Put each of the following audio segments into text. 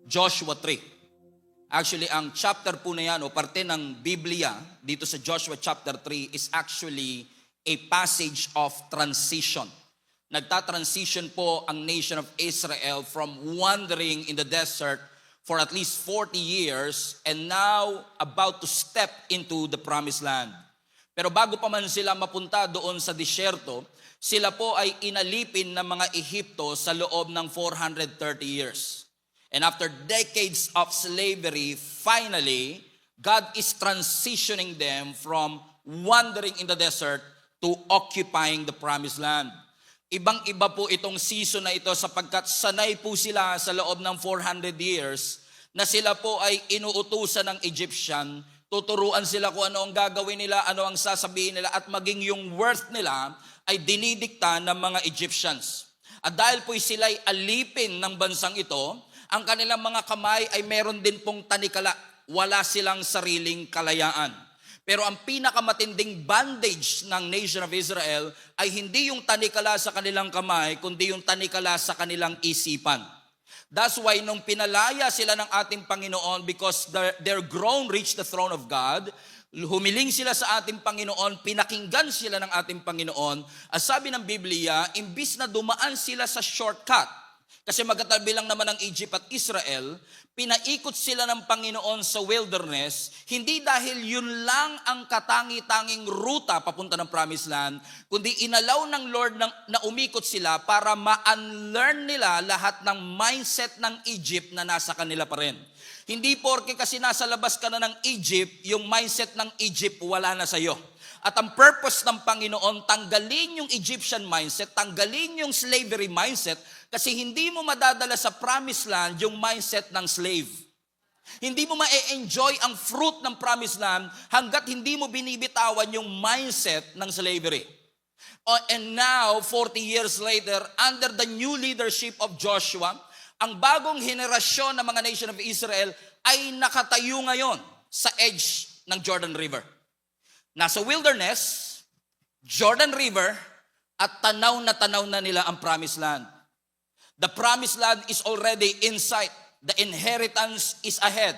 Joshua 3. Actually, ang chapter po na yan o parte ng Biblia dito sa Joshua chapter 3 is actually a passage of transition. Nagta-transition po ang nation of Israel from wandering in the desert for at least 40 years and now about to step into the promised land. Pero bago pa man sila mapunta doon sa disyerto, sila po ay inalipin ng mga Ehipto sa loob ng 430 years. And after decades of slavery, finally, God is transitioning them from wandering in the desert to occupying the promised land. Ibang-iba po itong season na ito sapagkat sanay po sila sa loob ng 400 years na sila po ay inuutusan ng Egyptian, tuturuan sila kung ano ang gagawin nila, ano ang sasabihin nila, at maging yung worth nila ay dinidikta ng mga Egyptians. At dahil po sila'y alipin ng bansang ito, ang kanilang mga kamay ay meron din pong tanikala. Wala silang sariling kalayaan. Pero ang pinakamatinding bandage ng nation of Israel ay hindi yung tanikala sa kanilang kamay, kundi yung tanikala sa kanilang isipan. That's why nung pinalaya sila ng ating Panginoon because their groan reached the throne of God, humiling sila sa ating Panginoon, pinakinggan sila ng ating Panginoon. Ang sabi ng Biblia, imbis na dumaan sila sa shortcut, kasi magkatabi lang naman ang Egypt at Israel, pinaikot sila ng Panginoon sa wilderness, hindi dahil yun lang ang katangi-tanging ruta papunta ng Promised Land, kundi inalaw ng Lord na umikot sila para ma-unlearn nila lahat ng mindset ng Egypt na nasa kanila pa rin. Hindi porke kasi nasa labas ka na ng Egypt, yung mindset ng Egypt wala na sa'yo. At ang purpose ng Panginoon, tanggalin yung Egyptian mindset, tanggalin yung slavery mindset, kasi hindi mo madadala sa promised land yung mindset ng slave. Hindi mo ma-enjoy ang fruit ng promised land hanggat hindi mo binibitawan yung mindset ng slavery. And now, 40 years later, under the new leadership of Joshua, ang bagong henerasyon ng mga nation of Israel ay nakatayo ngayon sa edge ng Jordan River. Nasa wilderness, Jordan River, at tanaw na nila ang promised land. The promised land is already in sight. The inheritance is ahead.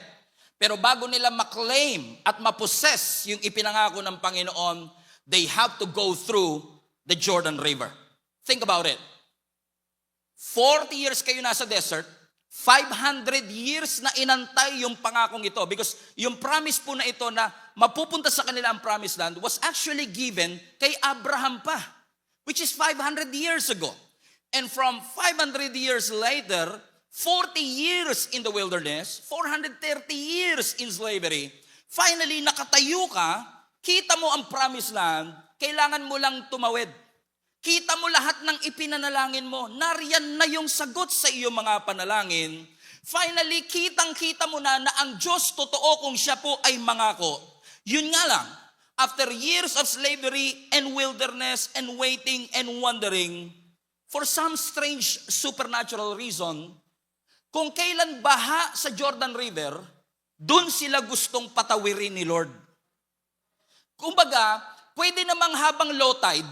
Pero bago nila maklaim at mapossess yung ipinangako ng Panginoon, they have to go through the Jordan River. Think about it. 40 years kayo nasa desert, 500 years na inantay yung pangakong ito because yung promise po na ito na mapupunta sa kanila ang promised land was actually given kay Abraham pa, which is 500 years ago. And from 500 years later, 40 years in the wilderness, 430 years in slavery, finally nakatayo ka, kita mo ang promised land, kailangan mo lang tumawid. Kita mo lahat ng ipinanalangin mo. Nariyan na yung sagot sa iyong mga panalangin. Finally, kitang-kita mo na ang Diyos totoo kung siya po ay mangako. Yun nga lang, after years of slavery and wilderness and waiting and wondering, for some strange supernatural reason, kung kailan baha sa Jordan River, dun sila gustong patawirin ni Lord. Kumbaga, pwede namang habang low tide,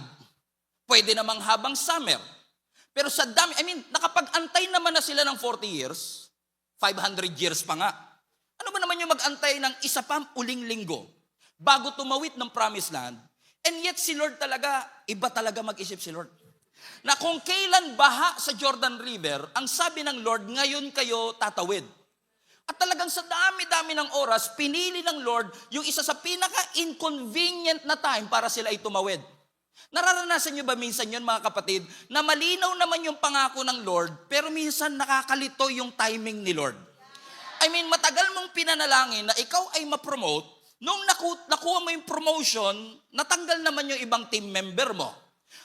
pwede namang habang summer. Pero sa dami, nakapag-antay naman na sila ng 40 years, 500 years pa nga. Ano ba naman yung mag-antay ng isa pa uling linggo bago tumawid ng promised land? And yet si Lord talaga, iba talaga mag-isip si Lord. Na kung kailan baha sa Jordan River, ang sabi ng Lord, ngayon kayo tatawid. At talagang sa dami-dami ng oras, pinili ng Lord yung isa sa pinaka-inconvenient na time para sila ay tumawid. Nararanasan nyo ba minsan yun mga kapatid, na malinaw naman yung pangako ng Lord, pero minsan nakakalito yung timing ni Lord. Matagal mong pinanalangin na ikaw ay ma-promote, nung nakuha mo yung promotion, natanggal naman yung ibang team member mo.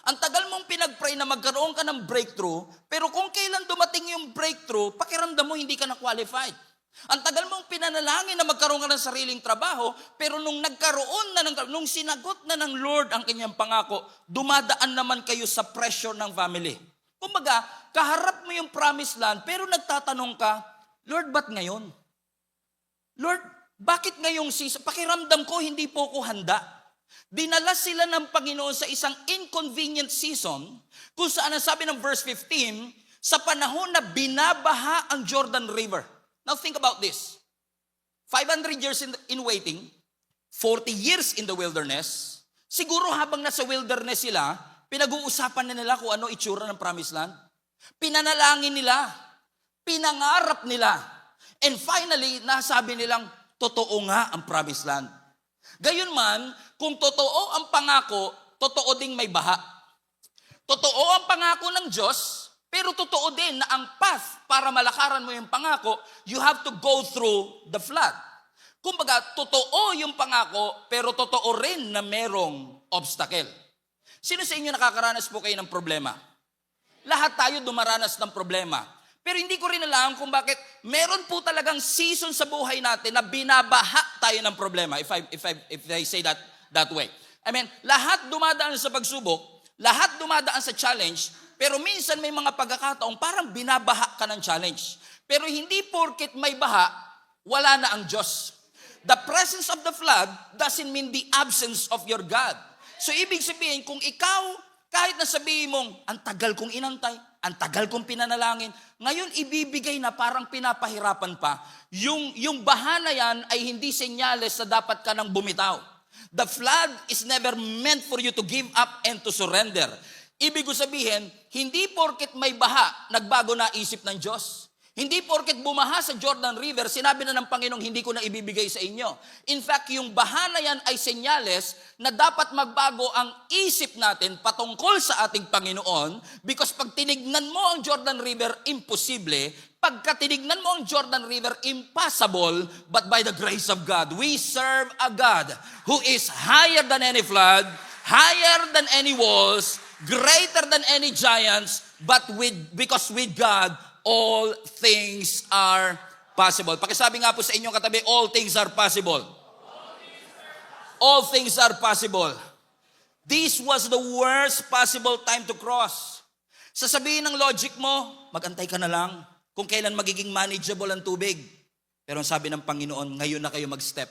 Ang tagal mong pinag-pray na magkaroon ka ng breakthrough, pero kung kailan dumating yung breakthrough, pakiramdam mo hindi ka na-qualified. Ang tagal mong pinanalangin na magkaroon ka ng sariling trabaho, pero nung nagkaroon na nung sinagot na ng Lord ang kanyang pangako, dumadaan naman kayo sa pressure ng family. Kumbaga, kaharap mo yung promised land, pero nagtatanong ka, Lord, ba't ngayon? Lord, bakit ngayong season? Pakiramdam ko, hindi po ko handa. Dinala sila ng Panginoon sa isang inconvenient season, kung saan ang sabi ng verse 15, sa panahon na binabaha ang Jordan River. Now think about this. 500 years in waiting, 40 years in the wilderness, siguro habang nasa wilderness sila, pinag-uusapan na nila kung ano itsura ng promised land. Pinanalangin nila, pinangarap nila, and finally, nasabi nilang, totoo nga ang promised land. Gayunman, kung totoo ang pangako, totoo ding may baha. Totoo ang pangako ng Diyos, pero totoo din na ang path para malakaran mo yung pangako, you have to go through the flood. Kumbaga, totoo yung pangako, pero totoo rin na merong obstacle. Sino sa inyo nakakaranas po kayo ng problema? Lahat tayo dumaranas ng problema. Pero hindi ko rin alam kung bakit meron po talagang season sa buhay natin na binabaha tayo ng problema, if I say that way. I mean, lahat dumadaan sa pagsubok, lahat dumadaan sa challenge, pero minsan may mga pagkakataong parang binabaha ka ng challenge. Pero hindi porket may baha, wala na ang Diyos. The presence of the flood doesn't mean the absence of your God. So ibig sabihin, kung ikaw, kahit na sabihin mong, ang tagal kong inantay, ang tagal kong pinanalangin, ngayon ibibigay na parang pinapahirapan pa, yung baha na yan ay hindi senyales na dapat ka nang bumitaw. The flood is never meant for you to give up and to surrender. Ibig sabihin, hindi porket may baha, nagbago na isip ng Diyos. Hindi porket bumaha sa Jordan River, sinabi na ng Panginoong hindi ko na ibibigay sa inyo. In fact, yung baha na yan ay senyales na dapat magbago ang isip natin patungkol sa ating Panginoon, because pag tinignan mo ang Jordan River, imposible. Pagka tinignan mo ang Jordan River, impossible. But by the grace of God, we serve a God who is higher than any flood, higher than any walls, greater than any giants, but because with God, all things are possible. Pakisabi nga po sa inyong katabi, all things are possible. All things are possible. This was the worst possible time to cross. Sasabihin ng logic mo, magantay ka na lang kung kailan magiging manageable ang tubig. Pero ang sabi ng Panginoon, ngayon na kayo mag-step.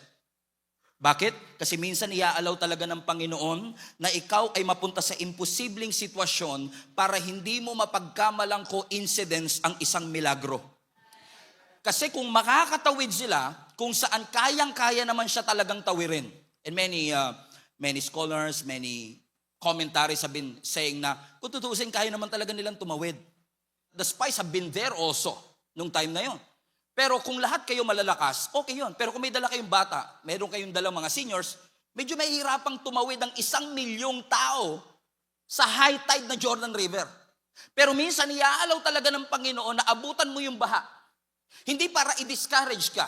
Bakit? Kasi minsan iaalaw talaga ng Panginoon na ikaw ay mapunta sa imposibleng sitwasyon para hindi mo mapagkamalang coincidence ang isang milagro. Kasi kung makakatawid sila, kung saan kayang-kaya naman siya talagang tawirin. And many scholars, many commentaries have been saying na kung tutuusin, kaya naman talaga nilang tumawid. The spies have been there also nung time na yon. Pero kung lahat kayo malalakas, okay yun. Pero kung may dala kayong bata, meron kayong dalang mga seniors, medyo mahihirapang tumawid ang 1,000,000 tao sa high tide na Jordan River. Pero minsan, iaalaw talaga ng Panginoon na abutan mo yung baha. Hindi para i-discourage ka,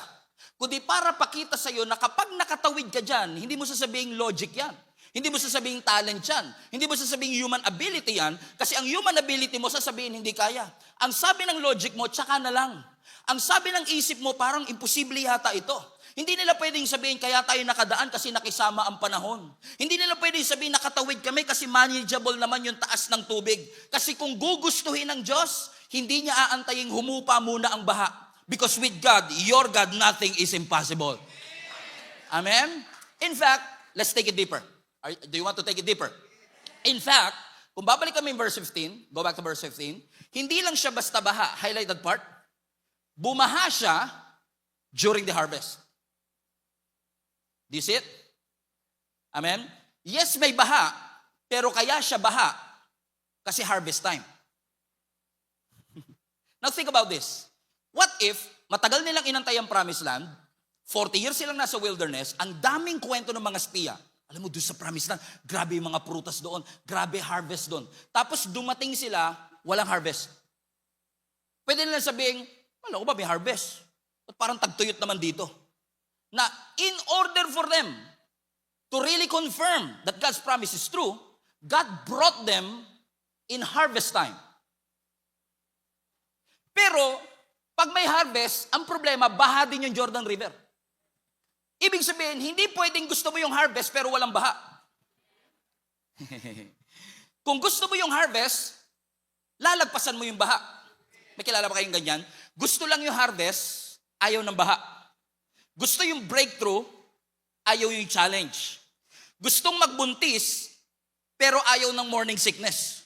kundi para pakita sa'yo na kapag nakatawid ka dyan, hindi mo sasabihin logic yan. Hindi mo sasabihin talent yan. Hindi mo sasabihin human ability yan. Kasi ang human ability mo, sasabihin hindi kaya. Ang sabi ng logic mo, tsaka na lang. Ang sabi ng isip mo, parang imposible yata ito. Hindi nila pwedeng sabihin, kaya tayo nakadaan kasi nakisama ang panahon. Hindi nila pwedeng sabihin, nakatawid kami kasi manageable naman yung taas ng tubig. Kasi kung gugustuhin ng Diyos, hindi niya aantayin humupa muna ang baha. Because with God, your God, nothing is impossible. Amen? In fact, let's take it deeper. Do you want to take it deeper? In fact, kung babalik kami in verse 15, go back to verse 15, hindi lang siya basta baha, highlight that part, bumaha siya during the harvest. Do you see it? Amen? Yes, may baha, pero kaya siya baha kasi harvest time. Now think about this. What if matagal nilang inantay ang promised land, 40 years silang nasa wilderness, ang daming kwento ng mga espiya. Alam mo, doon sa promised land, grabe yung mga prutas doon, grabe harvest doon. Tapos dumating sila, walang harvest. Pwede nila sabihin, wala ko ba may harvest? At parang tagtuyot naman dito. Na in order for them to really confirm that God's promise is true, God brought them in harvest time. Pero, pag may harvest, ang problema, baha din yung Jordan River. Ibig sabihin, hindi pwedeng gusto mo yung harvest pero walang baha. Kung gusto mo yung harvest, lalagpasan mo yung baha. May kilala ba kayong ganyan? Gusto lang yung harvest, ayaw ng baha. Gusto yung breakthrough, ayaw yung challenge. Gustong magbuntis, pero ayaw ng morning sickness.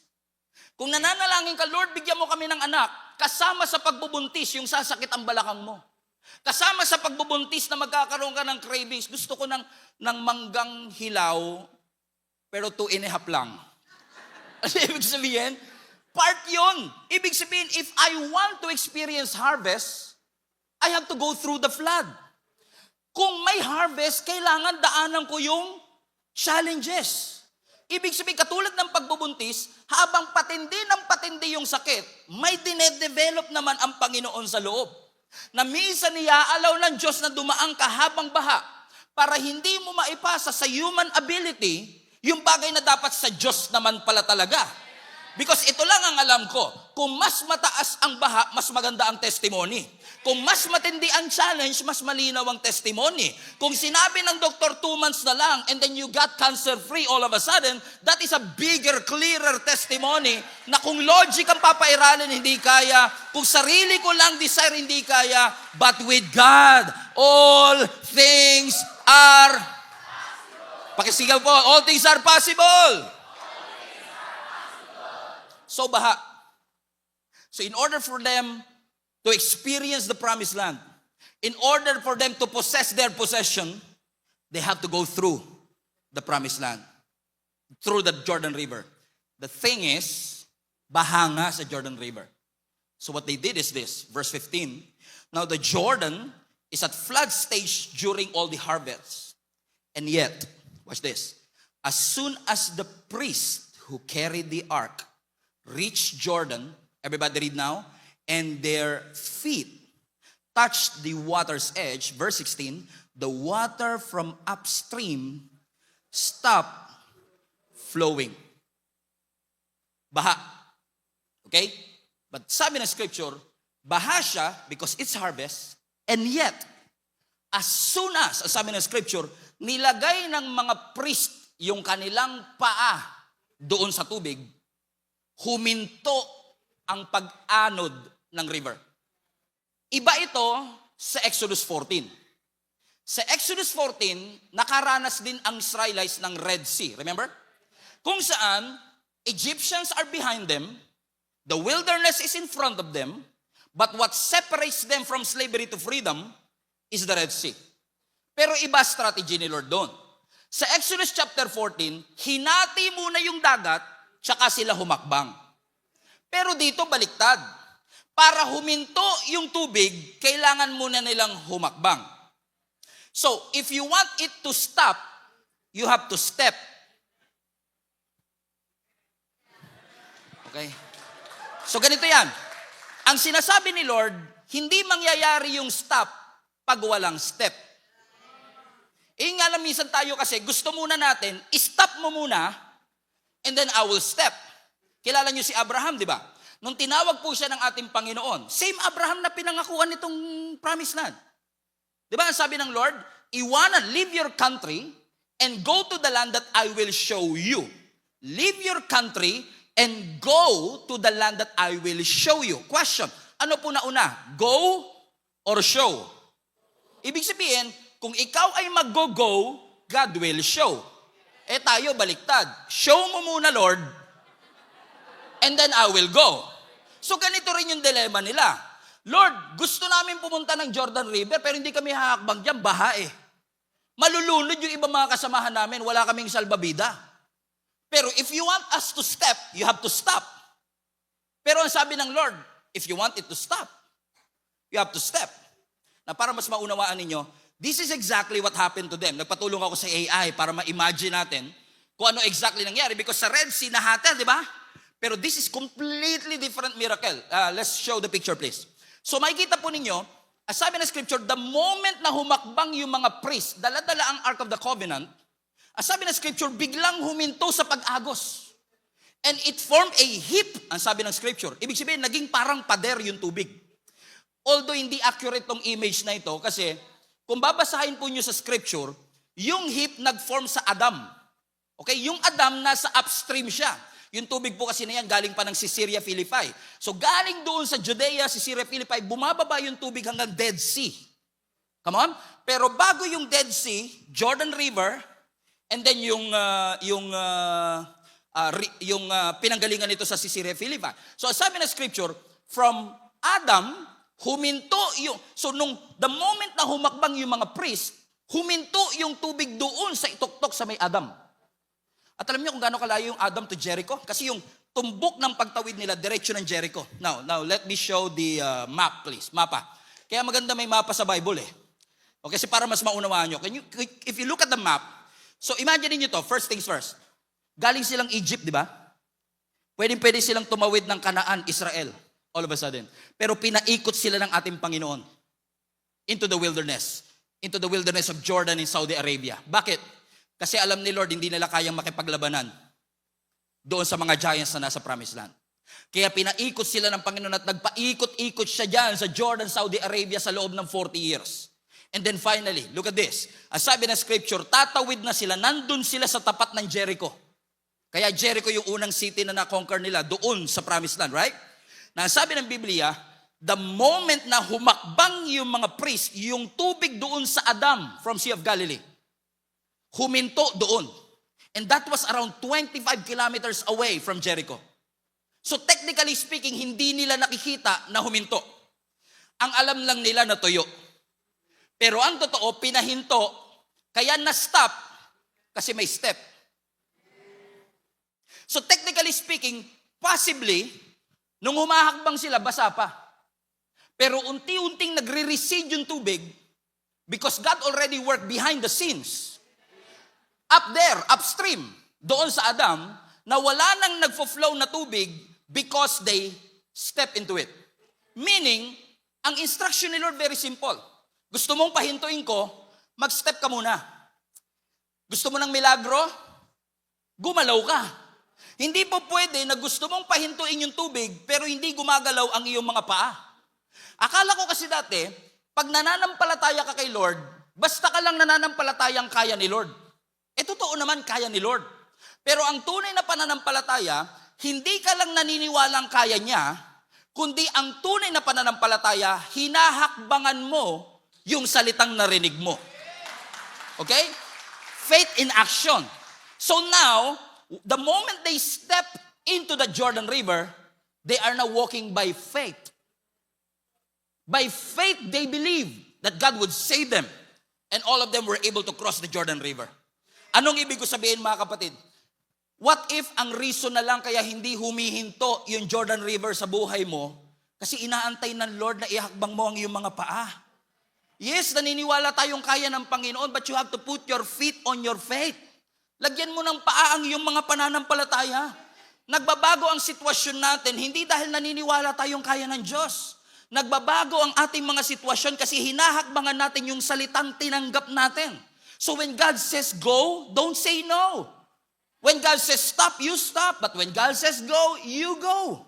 Kung nananalangin ka, Lord, bigyan mo kami ng anak, kasama sa pagbubuntis, yung sasakit ang balakang mo. Kasama sa pagbubuntis na magkakaroon ka ng cravings, gusto ko ng manggang hilaw, pero 2.5 lang. Ano ibig sabihin? Part yun. Ibig sabihin, if I want to experience harvest, I have to go through the flood. Kung may harvest, kailangan daanan ko yung challenges. Ibig sabihin, katulad ng pagbubuntis, habang patindi ng patindi yung sakit, may dinedevelop naman ang Panginoon sa loob. Na minsan niyaalaw ng Diyos na dumaan ka habang baha para hindi mo maipasa sa human ability yung bagay na dapat sa Diyos naman pala talaga. Because ito lang ang alam ko, kung mas mataas ang baha, mas maganda ang testimony. Kung mas matindi ang challenge, mas malinaw ang testimony. Kung sinabi ng doktor 2 months na lang and then you got cancer-free all of a sudden, that is a bigger, clearer testimony na kung logic ang papairalin, hindi kaya. Kung sarili ko lang desire, hindi kaya. But with God, all things are pakisigaw po, all things are possible. So baha. So in order for them to experience the promised land, in order for them to possess their possession, they have to go through the promised land, through the Jordan River. The thing is, baha nga sa Jordan River. So what they did is this, verse 15. Now the Jordan is at flood stage during all the harvests. And yet, watch this, as soon as the priest who carried the ark reached Jordan, everybody read now, and their feet touched the water's edge, verse 16, the water from upstream stopped flowing. Baha. Okay? But sabi ng scripture, baha siya because it's harvest, and yet, as soon as, sabi ng scripture, nilagay ng mga priest yung kanilang paa doon sa tubig, huminto ang pag-anod ng river. Iba ito sa Exodus 14. Sa Exodus 14, nakaranas din ang Israelites ng Red Sea. Remember? Kung saan, Egyptians are behind them, the wilderness is in front of them, but what separates them from slavery to freedom is the Red Sea. Pero iba strategy ni Lord doon. Sa Exodus chapter 14, hinati muna yung dagat, tsaka sila humakbang. Pero dito baliktad. Para huminto yung tubig, kailangan muna nilang humakbang. So, if you want it to stop, you have to step. Okay? So, ganito yan. Ang sinasabi ni Lord, hindi mangyayari yung stop pag walang step. Nga lang minsan tayo kasi, gusto muna natin, stop mo muna, and then I will step. Kilala niyo si Abraham, di ba? Nung tinawag po siya ng ating Panginoon, same Abraham na pinangakuan nitong promised land. Di ba? Ang sabi ng Lord, you wanna leave your country and go to the land that I will show you. Leave your country and go to the land that I will show you. Question, ano po nauna? Go or show? Ibig sabihin, kung ikaw ay mag-go, God will show. Tayo baliktad. Show mo muna, Lord, and then I will go. So ganito rin yung dilemma nila. Lord, gusto namin pumunta ng Jordan River, pero hindi kami hahakbang dyan, baha eh. Malulunod yung ibang mga kasamahan namin, wala kaming salbabida. Pero if you want us to step, you have to stop. Pero ang sabi ng Lord, if you want it to stop, you have to step. Na para mas maunawaan ninyo, this is exactly what happened to them. Nagpatulong ako sa AI para ma-imagine natin kung ano exactly nangyari. Because sa Red Sea, nahatel, di ba? Pero this is completely different miracle. Let's show the picture, please. So makikita po ninyo, as sabi ng scripture, the moment na humakbang yung mga priest, dala-dala ang Ark of the Covenant, as sabi ng scripture, biglang huminto sa pag-agos. And it formed a heap, ang sabi ng scripture. Ibig sabihin, naging parang pader yung tubig. Although hindi accurate tong image na ito, kasi kung babasahin po nyo sa scripture, yung heap nag-form sa Adam. Okay? Yung Adam, nasa upstream siya. Yung tubig po kasi na yan, galing pa ng Caesarea Philippi. So galing doon sa Judea, Caesarea Philippi, bumababa yung tubig hanggang Dead Sea. Come on? Pero bago yung Dead Sea, Jordan River, and then yung pinanggalingan nito sa Caesarea Philippi. So sabi ng scripture, from Adam Huminto yung, so the moment na humakbang yung mga priest, huminto yung tubig doon sa ituktok sa may Adam. At alam niyo kung gaano kalayo yung Adam to Jericho? Kasi yung tumbok ng pagtawid nila, diretso ng Jericho. Now, let me show the map, please. Mapa. Kaya maganda may mapa sa Bible eh. Okay, kasi para mas maunawaan nyo. If you look at the map, so imagine niyo to, first things first. Galing silang Egypt, di ba? Pwede silang tumawid ng Canaan, Israel, all of a sudden. Pero pinaikot sila ng ating Panginoon into the wilderness of Jordan in Saudi Arabia. Bakit? Kasi alam ni Lord, hindi nila kayang makipaglabanan doon sa mga giants na nasa Promised Land. Kaya pinaikot sila ng Panginoon at nagpaikot-ikot siya dyan sa Jordan, Saudi Arabia sa loob ng 40 years. And then finally, look at this. Ang sabi ng scripture, tatawid na sila, nandun sila sa tapat ng Jericho. Kaya Jericho yung unang city na na-conquer nila doon sa Promised Land, right? Na sabi ng Biblia, the moment na humakbang yung mga priest, yung tubig doon sa Adam from Sea of Galilee, huminto doon. And that was around 25 kilometers away from Jericho. So technically speaking, hindi nila nakikita na huminto. Ang alam lang nila na tuyo. Pero ang totoo, pinahinto, kaya na-stop kasi may step. So technically speaking, possibly, nung humahakbang sila, basa pa. Pero unti-unting nagre-recede yung tubig because God already worked behind the scenes. Up there, upstream, doon sa Adam, na wala nang nagfo-flow na tubig because they step into it. Meaning, ang instruction ni Lord very simple. Gusto mong pahintuin ko, mag-step ka muna. Gusto mo ng milagro? Gumalaw ka. Hindi po pwede na gusto mong pahintuin yung tubig pero hindi gumagalaw ang iyong mga paa. Akala ko kasi dati, pag nananampalataya ka kay Lord, basta ka lang nananampalatayang kaya ni Lord. Totoo naman, kaya ni Lord. Pero ang tunay na pananampalataya, hindi ka lang naniniwalang kaya niya, kundi ang tunay na pananampalataya, hinahakbangan mo yung salitang narinig mo. Okay? Faith in action. So now, the moment they step into the Jordan River, they are now walking by faith. By faith, they believe that God would save them. And all of them were able to cross the Jordan River. Anong ibig ko sabihin mga kapatid? What if ang reason na lang kaya hindi humihinto yung Jordan River sa buhay mo? Kasi inaantay ng Lord na ihakbang mo ang iyong mga paa. Yes, naniniwala tayong kaya ng Panginoon, but you have to put your feet on your faith. Lagyan mo ng paa ang iyong mga pananampalataya. Nagbabago ang sitwasyon natin, hindi dahil naniniwala tayong kaya ng Diyos. Nagbabago ang ating mga sitwasyon kasi hinahakbangan natin yung salitang tinanggap natin. So when God says go, don't say no. When God says stop, you stop. But when God says go, you go.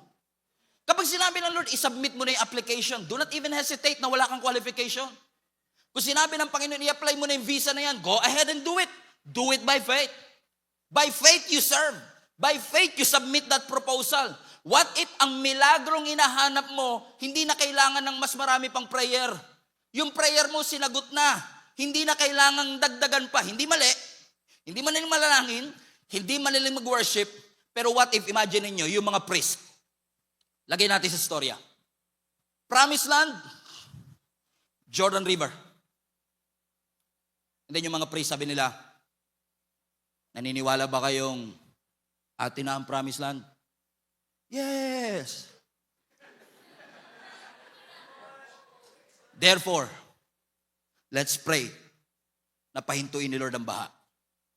Kapag sinabi ng Lord, isubmit mo na yung application. Do not even hesitate na wala kang qualification. Kung sinabi ng Panginoon, i-apply mo na yung visa na yan, go ahead and do it. Do it by faith. By faith you serve. By faith you submit that proposal. What if ang milagrong inahanap mo, hindi na kailangan ng mas marami pang prayer? Yung prayer mo sinagot na. Hindi na kailangang dagdagan pa. Hindi mali. Hindi man nilang malalangin. Hindi man nilang mag-worship. Pero what if, imagine niyo yung mga priest. Lagay natin sa storya. Promised Land, Jordan River. And then yung mga priest, sabi nila, naniniwala ba kayong atin na ang Promised Land? Yes. Therefore, let's pray na pahintuin ni Lord ang baha.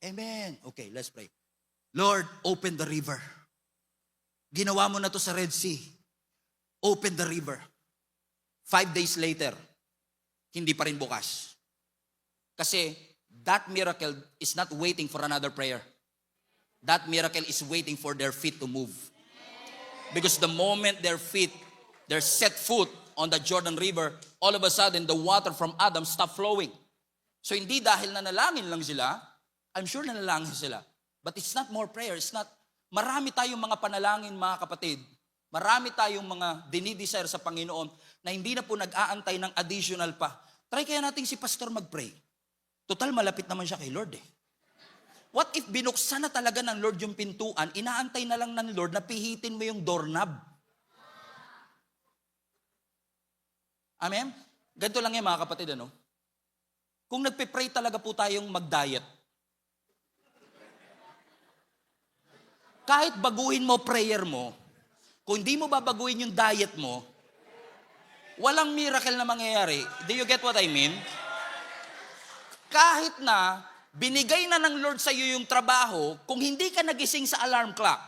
Amen. Okay, let's pray. Lord, open the river. Ginawa mo na to sa Red Sea. Open the river. 5 days later, hindi pa rin bukas. Kasi that miracle is not waiting for another prayer. That miracle is waiting for their feet to move. Because the moment their set foot on the Jordan River, all of a sudden, the water from Adam stopped flowing. So hindi dahil nanalangin lang sila, I'm sure nanalangin sila. But it's not more prayer. It's not, marami tayong mga panalangin, mga kapatid. Marami tayong mga dinidesire sa Panginoon na hindi na po nag-aantay ng additional pa. Try kaya natin si Pastor mag-pray. Total, malapit naman siya kay Lord eh. What if binuksan na talaga ng Lord yung pintuan, inaantay na lang ng Lord na pihitin mo yung doorknob? Amen? Ganito lang yan mga kapatid, ano? Kung nagpe-pray talaga po tayong mag-diet, kahit baguhin mo prayer mo, kung hindi mo babaguhin yung diet mo, walang miracle na mangyayari. Do you get what I mean? Kahit na binigay na ng Lord sa iyo yung trabaho, kung hindi ka nagising sa alarm clock.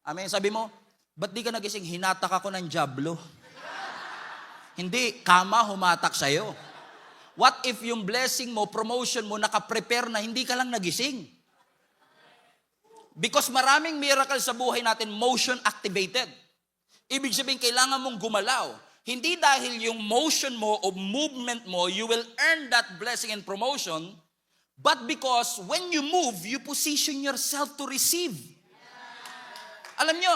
Amen? Sabi mo, ba't di ka nagising? Hinatak ako ng dyablo. Hindi, kama humatak sa'yo. What if yung blessing mo, promotion mo, nakaprepare na, hindi ka lang nagising? Because maraming miracle sa buhay natin, motion activated. Ibig sabihin, kailangan mong gumalaw. Hindi dahil yung motion mo o movement mo, you will earn that blessing and promotion, but because when you move, you position yourself to receive. Alam nyo,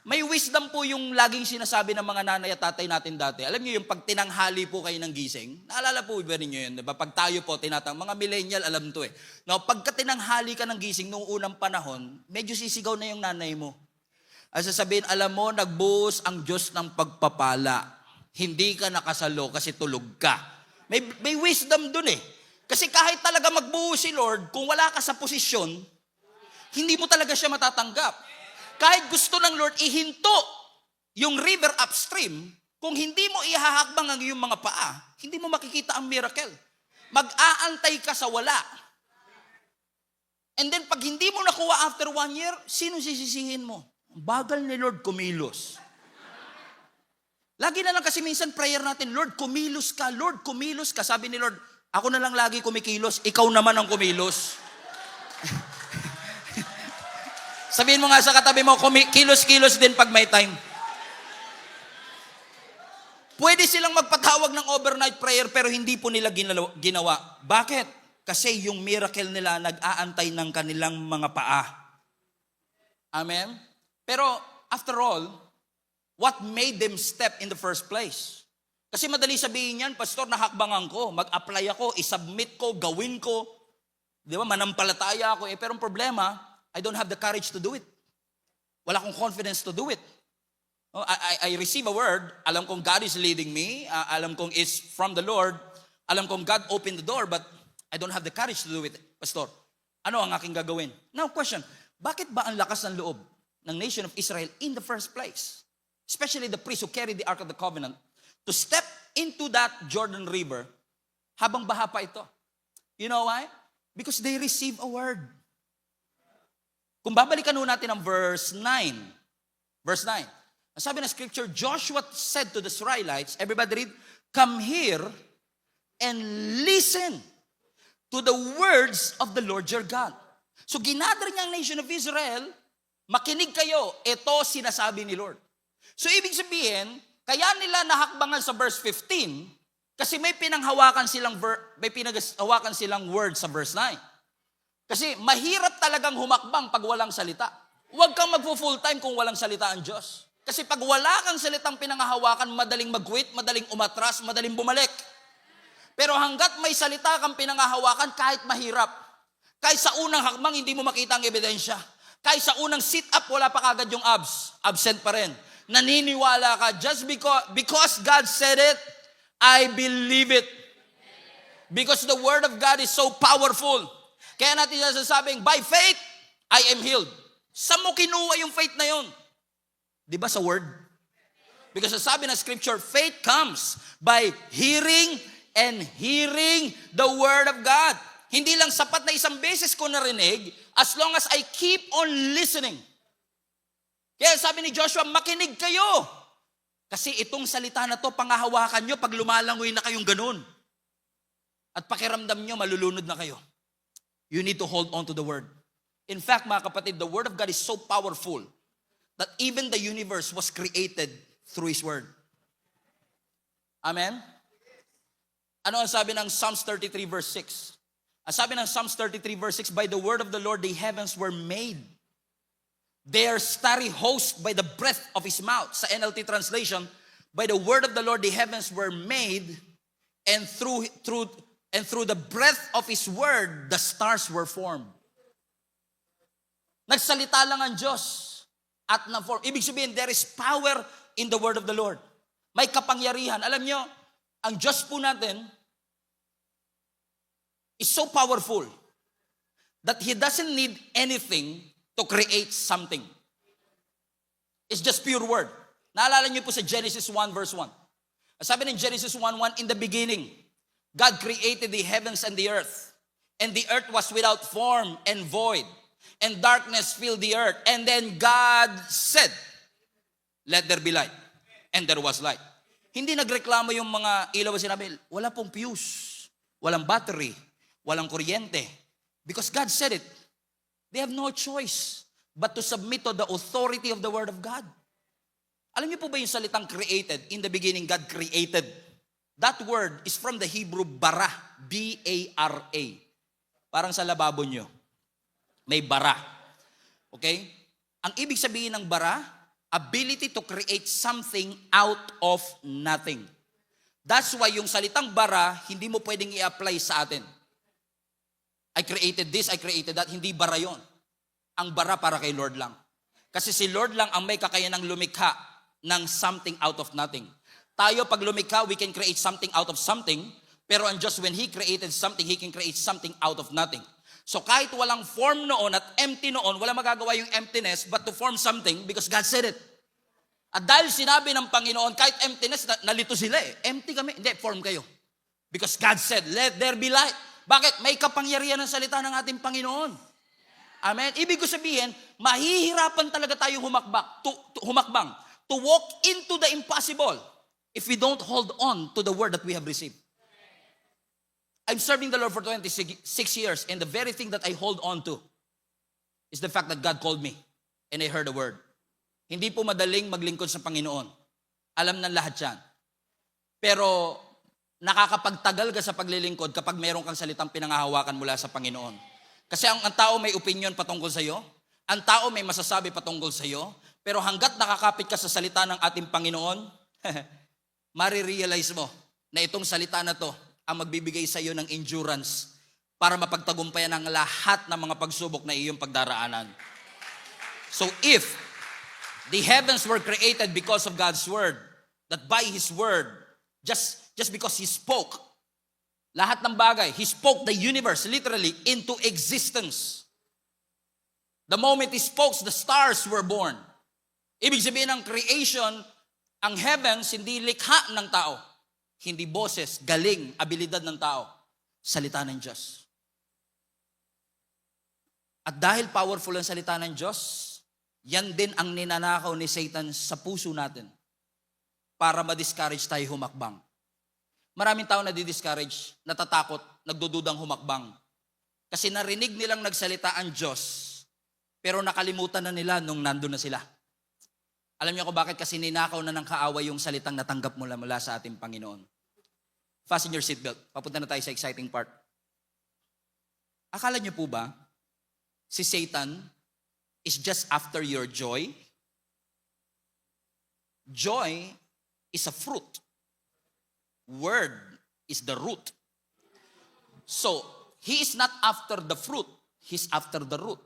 may wisdom po yung laging sinasabi ng mga nanay at tatay natin dati. Alam nyo yung pag tinanghali po kayo ng gising, naalala po ba ninyo yun? Diba? Pag tayo po mga millennial, alam to eh. Now, pagka tinanghali ka ng gising noong unang panahon, medyo sisigaw na yung nanay mo. At sasabihin, alam mo, nagbuhos ang Diyos ng pagpapala. Hindi ka nakasalo kasi tulog ka. May wisdom dun eh. Kasi kahit talaga magbuhos si Lord, kung wala ka sa posisyon, hindi mo talaga siya matatanggap. Kahit gusto ng Lord ihinto yung river upstream, kung hindi mo ihahakbang ang iyong mga paa, hindi mo makikita ang miracle. Mag-aantay ka sa wala. And then pag hindi mo nakuha after 1 year, sino sisisihin mo? Bagal ni Lord kumilos. Lagi na lang kasi minsan prayer natin, Lord, kumilos ka. Lord, kumilos ka. Sabi ni Lord, ako na lang lagi kumikilos, ikaw naman ang kumilos. Sabihin mo nga sa katabi mo, kilos-kilos din pag may time. Pwede silang magpatawag ng overnight prayer pero hindi po nila ginawa. Bakit? Kasi yung miracle nila nag-aantay ng kanilang mga paa. Amen? Pero after all, what made them step in the first place? Kasi madali sabihin yan, Pastor, nahakbangan ko, mag-apply ako, isubmit ko, gawin ko. Di ba? Manampalataya ako. Pero ang problema, I don't have the courage to do it. Wala akong confidence to do it. I receive a word, alam kong God is leading me, alam kong it's from the Lord, alam kong God opened the door, but I don't have the courage to do it. Pastor, ano ang aking gagawin? Now question, bakit ba ang lakas ng loob ng nation of Israel in the first place? Especially the priests who carried the Ark of the Covenant, to step into that Jordan River habang baha pa ito. You know why? Because they receive a word. Kung babalikan natin ang verse 9. Verse 9. Ang sabi ng scripture, Joshua said to the Israelites, everybody read, come here and listen to the words of the Lord your God. So ginather niya ang nation of Israel, makinig kayo, ito sinasabi ni Lord. So ibig sabihin, kaya nila nahakbangan sa verse 15, kasi may pinanghawakan silang word sa verse 9. Kasi mahirap talagang humakbang pag walang salita. Huwag kang magpo-full time kung walang salita ang Diyos. Kasi pag wala kang salitang pinangahawakan, madaling mag-quit, madaling umatras, madaling bumalik. Pero hanggat may salita kang pinangahawakan, kahit mahirap, kahit sa unang hakbang, hindi mo makita ang ebidensya. Kahit sa unang sit-up, wala pa kagad yung abs. Absent pa rin. Naniniwala ka, just because God said it, I believe it. Because the word of God is so powerful. Kaya natin nasasabing, by faith, I am healed. Saan mo kinuha yung faith na yun? Di ba sa word? Because sabi ng scripture, faith comes by hearing and hearing the word of God. Hindi lang sapat na isang beses ko narinig, as long as I keep on listening. Kaya sabi ni Joshua, makinig kayo. Kasi itong salita na to, pangahawakan nyo pag lumalangoy na kayong ganun. At pakiramdam nyo, malulunod na kayo. You need to hold on to the word. In fact, mga kapatid, the word of God is so powerful that even the universe was created through His word. Amen? Ano ang sabi ng Psalms 33 verse 6? Ang sabi ng Psalms 33 verse 6, by the word of the Lord the heavens were made. Their starry host by the breath of His mouth. Sa NLT translation, by the word of the Lord the heavens were made, and through the breath of His word, the stars were formed. Nagsalita lang ang Diyos at na-form. Ibig sabihin, there is power in the word of the Lord. May kapangyarihan. Alam nyo, ang Diyos po natin is so powerful that He doesn't need anything to create something. It's just pure word. Naalala niyo po sa Genesis 1 verse 1. Sabi ng Genesis 1:1, in the beginning, God created the heavens and the earth. And the earth was without form and void. And darkness filled the earth. And then God said, let there be light. And there was light. Hindi nagreklamo yung mga ilaw, sinabi, wala pong fuse, walang battery, walang kuryente. Because God said it. They have no choice but to submit to the authority of the Word of God. Alam niyo po ba yung salitang created? In the beginning, God created. That word is from the Hebrew bara. B-A-R-A. Parang sa lababo nyo. May bara. Okay? Ang ibig sabihin ng bara, ability to create something out of nothing. That's why yung salitang bara, hindi mo pwedeng i-apply sa atin. I created this, I created that. Hindi bara yon. Ang bara para kay Lord lang. Kasi si Lord lang ang may kakayanang lumikha ng something out of nothing. Tayo pag lumikha, we can create something out of something. Pero ang Diyos, when He created something, He can create something out of nothing. So kahit walang form noon at empty noon, wala magagawa yung emptiness but to form something because God said it. At dahil sinabi ng Panginoon, kahit emptiness, nalito sila eh. Empty kami. Hindi, form kayo. Because God said, let there be light. Bakit? May kapangyarihan ng salita ng ating Panginoon. Amen? Ibig ko sabihin, mahihirapan talaga tayong humakbang. To walk into the impossible if we don't hold on to the word that we have received. I'm serving the Lord for 26 years and the very thing that I hold on to is the fact that God called me and I heard the word. Hindi po madaling maglingkod sa Panginoon. Alam ng lahat yan. Pero nakakapagtagal ka sa paglilingkod kapag meron kang salitang pinangahawakan mula sa Panginoon. Kasi ang tao may opinion patungkol sa iyo, ang tao may masasabi patungkol sa iyo, pero hanggat nakakapit ka sa salita ng ating Panginoon, marirealize mo na itong salita na to ang magbibigay sa iyo ng endurance para mapagtagumpayan ang lahat ng mga pagsubok na iyong pagdaraanan. So if the heavens were created because of God's word, that by His word, just because He spoke, lahat ng bagay, He spoke the universe literally into existence. The moment He spoke, the stars were born. Ibig sabihin ng creation, ang heavens hindi likha ng tao. Hindi boses, galing, abilidad ng tao. Salita ng Diyos. At dahil powerful ang salita ng Diyos, yan din ang ninanakaw ni Satan sa puso natin para ma-discourage tayo humakbang. Maraming tao nadi-discourage, natatakot, nagdududang humakbang. Kasi narinig nilang nagsalita ang Diyos, pero nakalimutan na nila nung nandun na sila. Alam niyo ko bakit? Kasi ninakaw na ng kaaway yung salitang natanggap mula sa ating Panginoon. Fasten your seatbelt. Papunta na tayo sa exciting part. Akala niyo po ba, si Satan is just after your joy? Joy is a fruit. Word is the root. So, he is not after the fruit. He's after the root.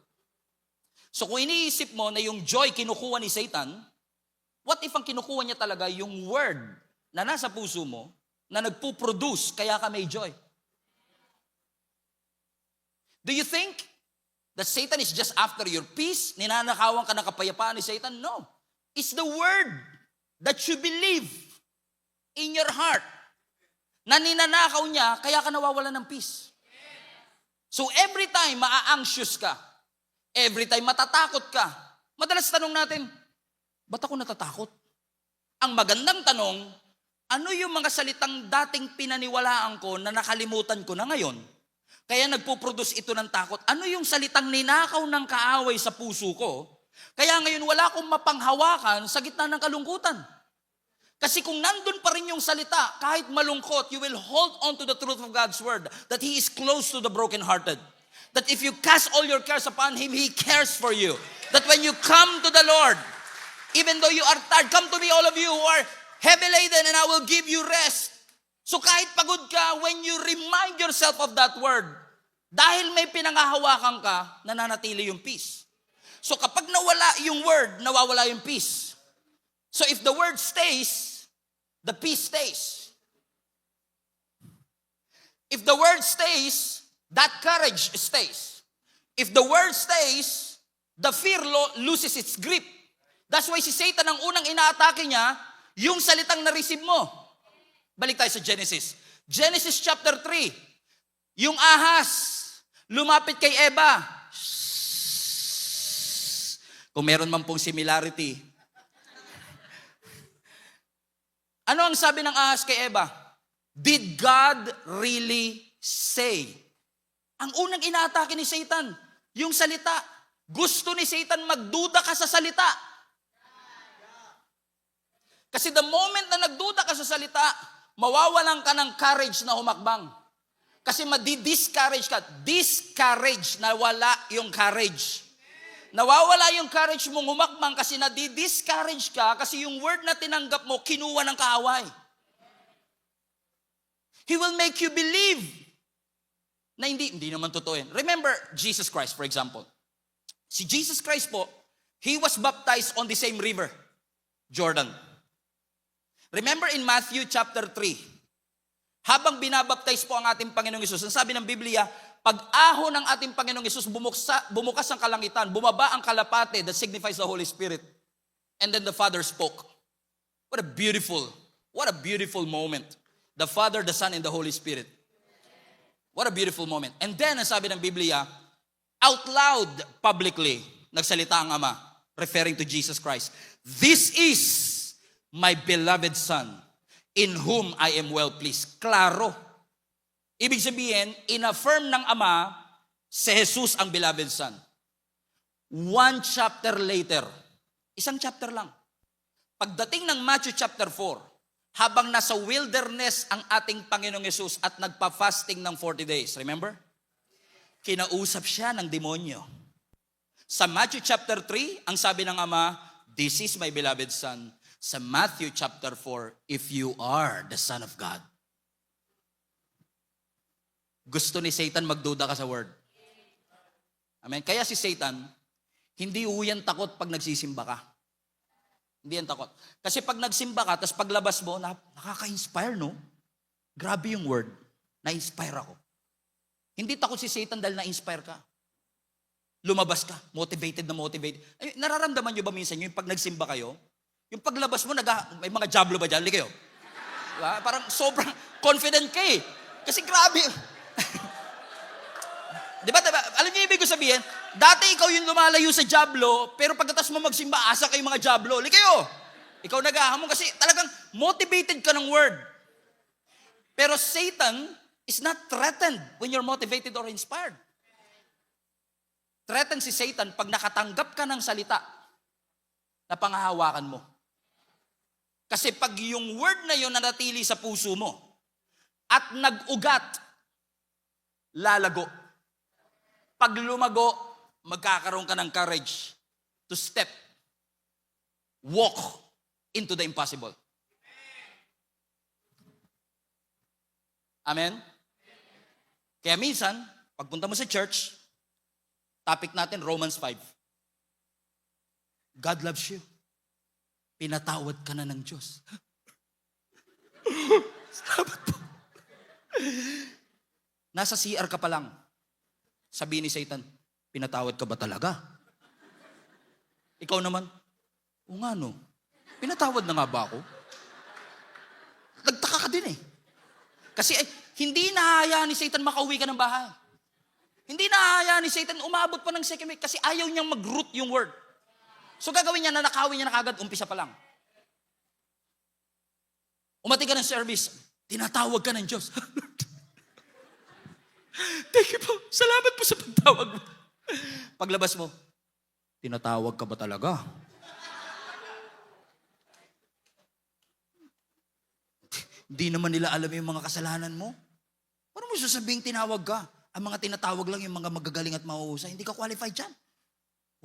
So, kung iniisip mo na yung joy kinukuha ni Satan, what if ang kinukuha niya talaga yung word na nasa puso mo na nagpo-produce kaya ka may joy? Do you think that Satan is just after your peace? Ninanakawan ka ng kapayapaan ni Satan? No. It's the word that you believe in your heart na ninanakaw niya kaya ka nawawalan ng peace. So every time maa-anxious ka, every time matatakot ka, madalas tanong natin, ba't ako natatakot? Ang magandang tanong, ano yung mga salitang dating pinaniwalaan ko na nakalimutan ko na ngayon? Kaya nagpo-produce ito ng takot. Ano yung salitang ninakaw ng kaaway sa puso ko? Kaya ngayon wala akong mapanghawakan sa gitna ng kalungkutan. Kasi kung nandun pa rin yung salita, kahit malungkot, you will hold on to the truth of God's word, that He is close to the brokenhearted. That if you cast all your cares upon Him, He cares for you. That when you come to the Lord, even though you are tired, come to me all of you who are heavy laden and I will give you rest. So kahit pagod ka, when you remind yourself of that word, dahil may pinangahawakan ka, nananatili yung peace. So kapag nawala yung word, nawawala yung peace. So if the word stays, the peace stays. If the word stays, that courage stays. If the word stays, the fear loses its grip. That's why si Satan ang unang inaatake niya, yung salitang na-receive mo. Balik tayo sa Genesis. Genesis chapter 3. Yung ahas, lumapit kay Eva. Kung meron man pong similarity. Ano ang sabi ng ahas kay Eva? Did God really say? Ang unang inaatake ni Satan, yung salita. Gusto ni Satan magduda ka sa salita. Kasi the moment na nagduda ka sa salita, mawawalan ka ng courage na humakbang. Kasi madi-discourage ka. Discourage, nawala yung courage. Nawawala yung courage mong humakbang kasi nadi-discourage ka kasi yung word na tinanggap mo, kinuha ng kaaway. He will make you believe na hindi naman totoo yan. Remember Jesus Christ, for example. Si Jesus Christ po, He was baptized on the same river, Jordan. Remember in Matthew chapter 3, habang binabaptize po ang ating Panginoong Hesus, ang sabi ng Biblia, pag-ahon ng ating Panginoong Hesus, bumukas ang kalangitan, bumaba ang kalapate that signifies the Holy Spirit. And then the Father spoke. What a beautiful moment. The Father, the Son, and the Holy Spirit. What a beautiful moment. And then, ang sabi ng Biblia, out loud, publicly, nagsalita ang Ama, referring to Jesus Christ. This is my beloved Son, in whom I am well pleased. Klaro. Ibig sabihin, in-affirm ng Ama, si Jesus ang beloved Son. One chapter later, isang chapter lang. Pagdating ng Matthew chapter 4, habang nasa wilderness ang ating Panginoong Hesus at nagpa-fasting ng 40 days. Remember? Kinausap siya ng demonyo. Sa Matthew chapter 3, ang sabi ng Ama, this is my beloved Son. Sa Matthew chapter 4, if you are the Son of God. Gusto ni Satan magduda ka sa word. Amen? Kaya si Satan, hindi uyan takot pag nagsisimba ka. Hindi yan takot. Kasi pag nagsimba ka, tapos paglabas mo, nakaka-inspire, no? Grabe yung word. Na-inspire ako. Hindi takot si Satan dahil na-inspire ka. Lumabas ka, motivated. Ay, nararamdaman nyo ba minsan yung pag nagsimba kayo? Yung paglabas mo, may mga jablo ba dyan? Hindi kayo? Diba? Parang sobrang confident ka eh. Kasi grabe. Diba? Alam niyo ibig ko sabihin, dati ikaw yung lumalayo sa jablo, pero pagkatapos mo magsimba, asa kayo mga jablo. Hindi kayo. Ikaw nag-ahamon kasi talagang motivated ka ng word. Pero Satan is not threatened when you're motivated or inspired. Threatened si Satan pag nakatanggap ka ng salita na pangahawakan mo. Kasi pag yung word na yun nanatili sa puso mo at nag-ugat, lalago. Pag lumago, magkakaroon ka ng courage to walk into the impossible. Amen? Kaya minsan, pagpunta mo sa church, topic natin, Romans 5. God loves you. Pinatawad ka na ng Diyos. Salamat po. Nasa CR ka pa lang. Sabi ni Satan, pinatawad ka ba talaga? Ikaw naman, o nga no, pinatawad na nga ba ako? Nagtaka ka din eh. Kasi hindi nahahayaan ni Satan makauwi ka ng bahay. Hindi nahahayaan ni Satan umabot pa ng second week kasi ayaw niyang mag-root yung word. So gagawin niya na nakawin niya na kagad, umpisa pa lang. Umati ka ng service, tinatawag ka ng Diyos. Thank you po. Salamat po sa pagtawag mo. Paglabas mo, tinatawag ka ba talaga? Hindi naman nila alam yung mga kasalanan mo. Paano mo sasabing tinawag ka? Ang mga tinatawag lang yung mga magagaling at mahuhusay. Hindi ka qualified dyan.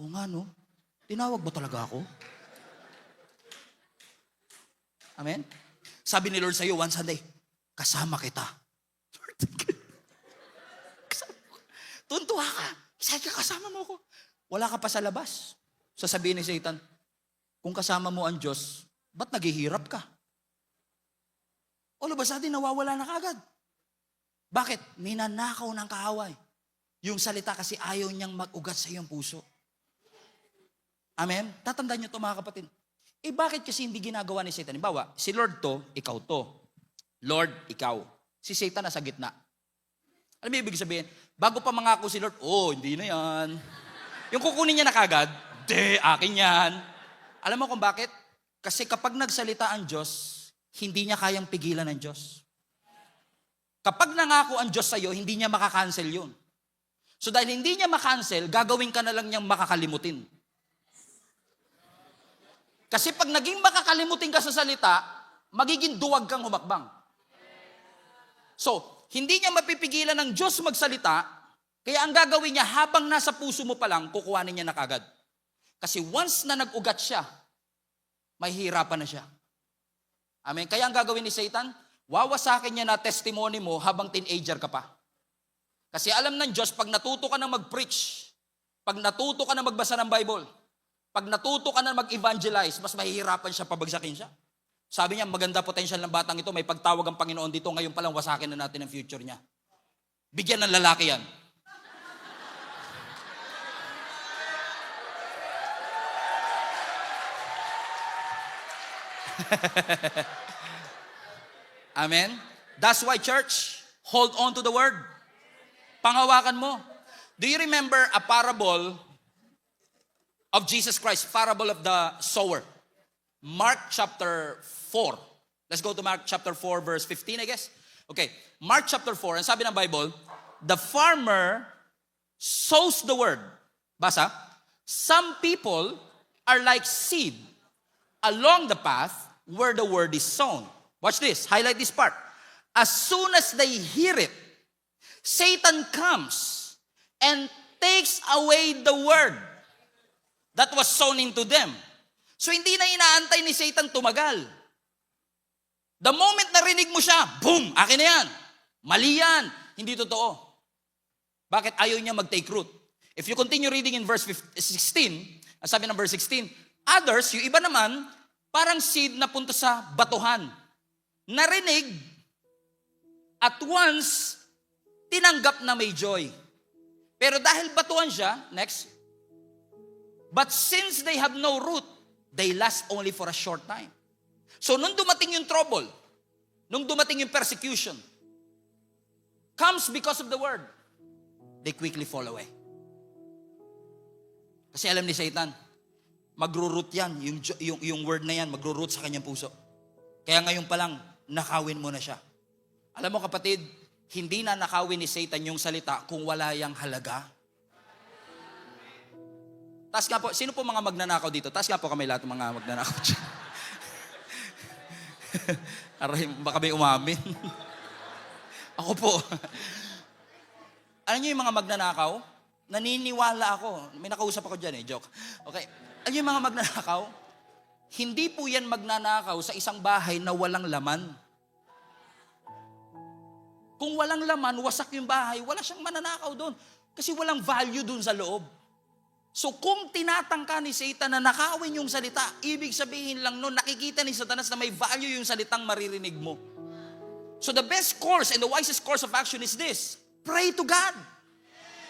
Oo nga no. Tinawag ba talaga ako? Amen? Sabi ni Lord sa'yo one Sunday, kasama kita. Tuntua ka. Sabi ka, kasama mo ko. Wala ka pa sa labas. Sasabihin ni Satan, kung kasama mo ang Diyos, ba't naghihirap ka? All of a sudden, nawawala na kagad. Bakit? Ninanakaw ng kaaway. Yung salita kasi ayaw niyang mag-ugat sa iyong puso. Amen? Tatandaan niyo ito mga kapatid. Bakit kasi hindi ginagawa ni Satan? Halimbawa, si Lord to, ikaw to. Lord, ikaw. Si Satan nasa gitna. Alam mo ibig sabihin? Bago pa mangako si Lord, hindi na yan. Yung kukunin niya na kagad, akin yan. Alam mo kung bakit? Kasi kapag nagsalita ang Diyos, hindi niya kayang pigilan ng Diyos. Kapag nangako ang Diyos sa'yo, hindi niya makakancel yun. So dahil hindi niya makancel, gagawin ka na lang niyang makakalimutin. Kasi pag naging makakalimutin ka sa salita, magiging duwag kang humakbang. So, hindi niya mapipigilan ng Diyos magsalita, kaya ang gagawin niya habang nasa puso mo pa lang, kukuhanin niya na kagad. Kasi once na nag-ugat siya, mahihirapan na siya. Amen. Kaya ang gagawin ni Satan, wawasakin niya na testimony mo habang teenager ka pa. Kasi alam ng Diyos, pag natuto ka na mag-preach, pag natuto ka na magbasa ng Bible, pag natuto ka na mag-evangelize, mas mahihirapan siya, pabagsakin siya. Sabi niya, maganda potential ng batang ito, may pagtawag ang Panginoon dito, ngayon pa lang wasakin na natin ang future niya. Bigyan ng lalaki yan. Amen? That's why, church, hold on to the word. Panghawakan mo. Do you remember a parable of Jesus Christ? Parable of the sower. Mark chapter 4. Let's go to Mark chapter 4 verse 15, I guess. Okay, Mark chapter 4, ang sabi ng Bible, the farmer sows the word. Basa? Some people are like seed along the path where the word is sown. Watch this, highlight this part. As soon as they hear it, Satan comes and takes away the word that was sown into them. So hindi na inaantay ni Satan tumagal. The moment narinig mo siya, boom, akin na yan. Mali yan. Hindi totoo. Bakit ayaw niya mag-take root? If you continue reading in verse 16, sabi ng verse 16, others, yung iba naman, parang seed na punta sa batuhan. Narinig, at once, tinanggap na may joy. Pero dahil batuhan siya, next, but since they have no root, they last only for a short time. So, nung dumating yung trouble, nung dumating yung persecution, comes because of the word, they quickly fall away. Kasi alam ni Satan, magro-root yan, yung word na yan, magro-root sa kanyang puso. Kaya ngayon pa lang, nakawin mo na siya. Alam mo kapatid, hindi na nakawin ni Satan yung salita kung wala yang halaga. Taas nga po, sino po mga magnanakaw dito? Taas nga po kami lahat ng mga magnanakaw dyan. Aray, baka may umamin. Ako po. Alam niyo yung mga magnanakaw? Naniniwala ako. May nakausap ako dyan joke. Okay. Alam niyo yung mga magnanakaw? Hindi po yan magnanakaw sa isang bahay na walang laman. Kung walang laman, wasak yung bahay, wala siyang mananakaw doon. Kasi walang value doon sa loob. So kung tinatangka ni Satan na nakawin yung salita, ibig sabihin lang nun, nakikita ni Satanas na may value yung salitang maririnig mo. So the best course and the wisest course of action is this. Pray to God.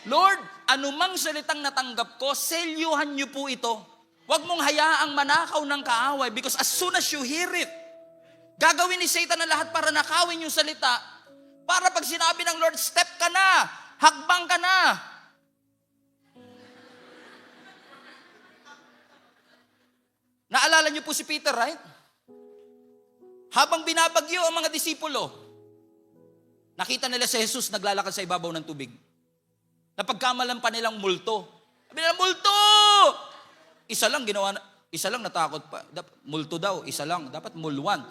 Lord, anumang salitang natanggap ko, selyuhan niyo po ito. Huwag mong hayaang manakaw ng kaaway because as soon as you hear it, gagawin ni Satan na lahat para nakawin yung salita. Para pag sinabi ng Lord, step ka na, hakbang ka na. Naalala niyo po si Peter, right? Habang binabagyo ang mga disipulo, nakita nila si Jesus naglalakad sa ibabaw ng tubig. Napagkamalan pa nilang multo. Sabi nila, multo! Isa lang ginawa, isa lang natakot pa. Multo daw, isa lang. Dapat mulwan.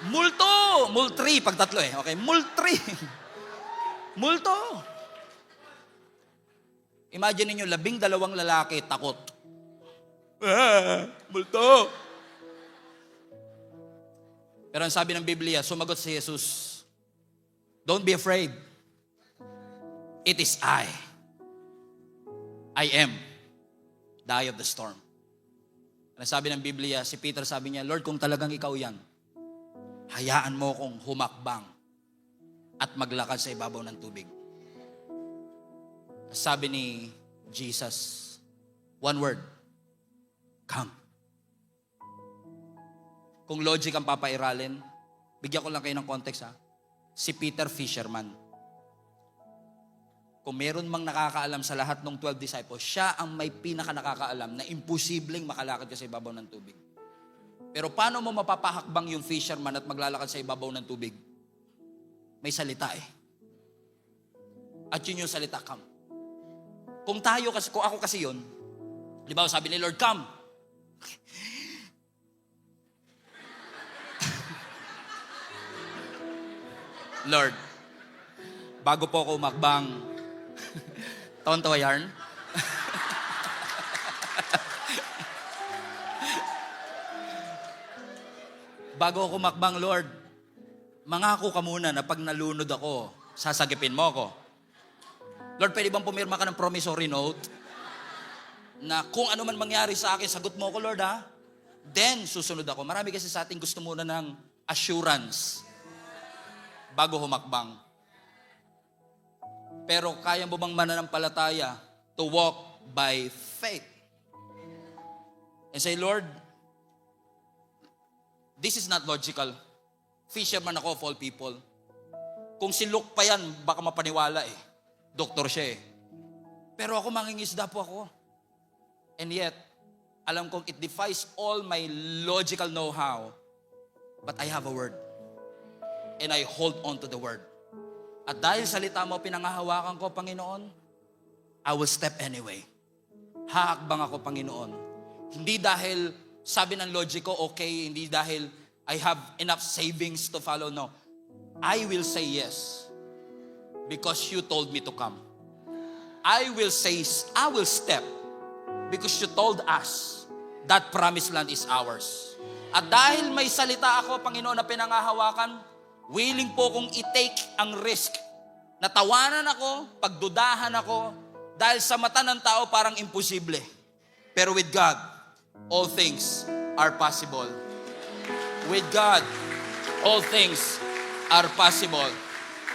Multo! Mul-3 pag tatlo eh. Okay, mul-3. Multo. Imagine niyo 12 lalaki takot. Multo. Pero ang sabi ng Biblia, sumagot si Jesus, don't be afraid. It is I am the eye of the storm. Sabi ng Biblia, si Peter sabi niya, Lord, kung talagang ikaw yan, hayaan mo kong humakbang at maglakad sa ibabaw ng tubig. Sabi ni Jesus, one word, come. Kung logic ang papairalin, bigyan ko lang kayo ng context ha. Si Peter, fisherman. Kung meron mang nakakaalam sa lahat ng 12 disciples, siya ang may pinaka nakakaalam na imposibleng makalakad ka sa ibabaw ng tubig. Pero paano mo mapapahakbang yung fisherman at maglalakad sa ibabaw ng tubig? May salita eh. At yun yung salita, come. Kung ako kasi yun, halimbawa sabi ni Lord, come. Lord, bago po ako umakbang, tawan-tawa yarn. Bago ako umakbang, Lord, mangako ka muna na pag nalunod ako, sasagipin mo ako. Lord, pwede bang pumirma ka ng promissory note na kung ano man mangyari sa akin, sagot mo ako, Lord, ha? Then, susunod ako. Marami kasi sa ating gusto muna ng assurance bago humakbang. Pero kaya mo bang mananampalataya to walk by faith? And say, Lord, this is not logical. Fisherman ako of all people. Kung si Luke pa yan, baka mapaniwala eh. Doktor siya eh. Pero ako mangingisda po ako. And yet, alam kong it defies all my logical know-how. But I have a word. And I hold on to the word. At dahil salita mo, pinangahawakan ko, Panginoon, I will step anyway. Haakbang ako, Panginoon. Hindi dahil sabi ng logic ko, okay, hindi dahil I have enough savings to follow, no. I will say yes because you told me to come. I will step because you told us that promised land is ours. At dahil may salita ako, Panginoon, na pinangahawakan, willing po kong i-take ang risk. Natawanan ako, pagdudahan ako, dahil sa mata ng tao parang imposible. Pero with God, all things are possible. With God, all things are possible.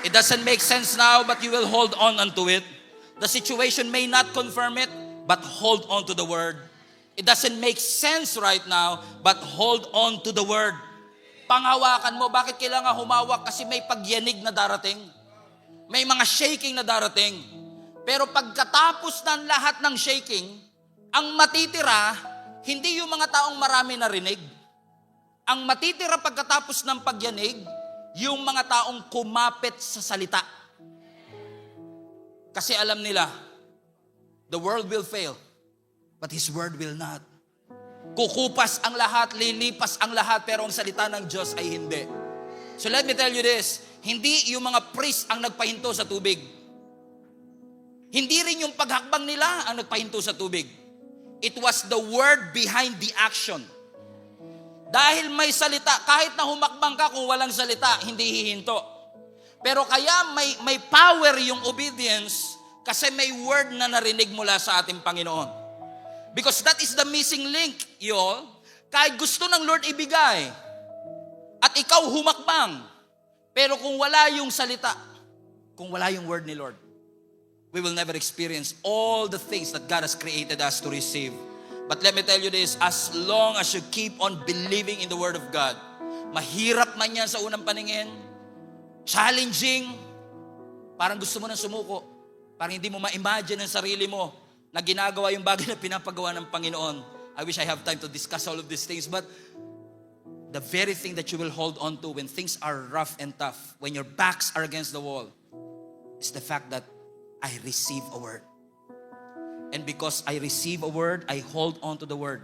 It doesn't make sense now, but you will hold on unto it. The situation may not confirm it, but hold on to the word. It doesn't make sense right now, but hold on to the word. Panghawakan mo. Bakit kailangan humawak? Kasi may pagyanig na darating. May mga shaking na darating. Pero pagkatapos ng lahat ng shaking, ang matitira, hindi yung mga taong marami narinig. Ang matitira pagkatapos ng pagyanig, yung mga taong kumapit sa salita. Kasi alam nila, the world will fail, but His word will not. Kukupas ang lahat, lilipas ang lahat, pero ang salita ng Diyos ay hindi. So let me tell you this, hindi yung mga priest ang nagpahinto sa tubig. Hindi rin yung paghakbang nila ang nagpahinto sa tubig. It was the word behind the action. Dahil may salita, kahit na humakbang ka kung walang salita, hindi hihinto. Pero kaya may power yung obedience kasi may word na narinig mula sa ating Panginoon. Because that is the missing link, y'all. Kahit gusto ng Lord ibigay, at ikaw humakbang, pero kung wala yung salita, kung wala yung word ni Lord, we will never experience all the things that God has created us to receive. But let me tell you this, as long as you keep on believing in the word of God, mahirap man yan sa unang paningin, challenging, parang gusto mo nang sumuko, parang hindi mo ma-imagine ang sarili mo, na ginagawa yung bagay na pinapagawa ng Panginoon. I wish I have time to discuss all of these things, but the very thing that you will hold on to when things are rough and tough, when your backs are against the wall, is the fact that I receive a word. And because I receive a word, I hold on to the word.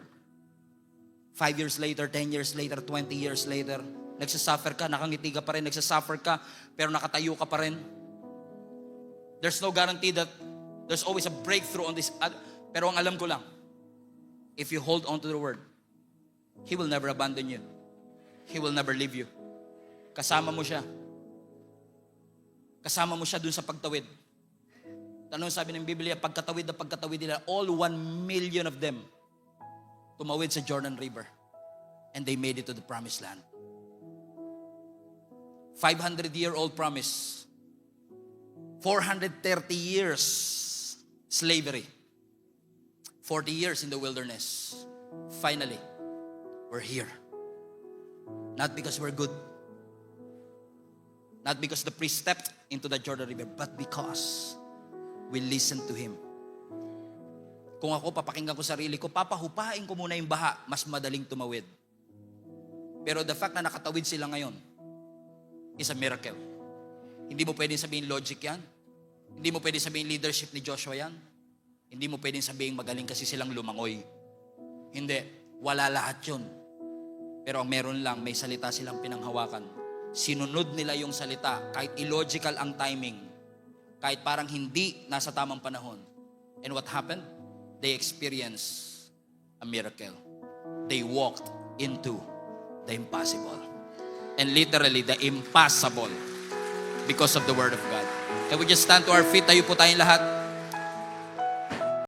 5 years later, 10 years later, 20 years later, nagsasuffer ka, nakangiti ka pa rin, nagsasuffer ka, pero nakatayo ka pa rin. There's no guarantee that there's always a breakthrough on this. Pero ang alam ko lang, if you hold on to the word, He will never abandon you. He will never leave you. Kasama mo siya. Kasama mo siya dun sa pagtawid. Tanong sabi ng Biblia, pagkatawid nila, all 1 million of them tumawid sa Jordan River. And they made it to the promised land. 500-year-old promise. 430 years slavery. 40 years in the wilderness. Finally, we're here. Not because we're good. Not because the priest stepped into the Jordan River, but because we listened to Him. Kung ako, papakinggan ko sarili ko, papahupain ko muna yung baha, mas madaling tumawid. Pero the fact na nakatawid sila ngayon is a miracle. Hindi mo pwedeng sabihin logic yan. Hindi mo pwedeng sabihin leadership ni Joshua yan. Hindi mo pwedeng sabihin magaling kasi silang lumangoy. Hindi. Wala lahat yun. Pero ang meron lang, may salita silang pinanghawakan. Sinunod nila yung salita, kahit illogical ang timing, kahit parang hindi nasa tamang panahon. And what happened? They experienced a miracle. They walked into the impossible. And literally, the impossible because of the Word of God. Can we just stand to our feet? Tayo po tayong lahat.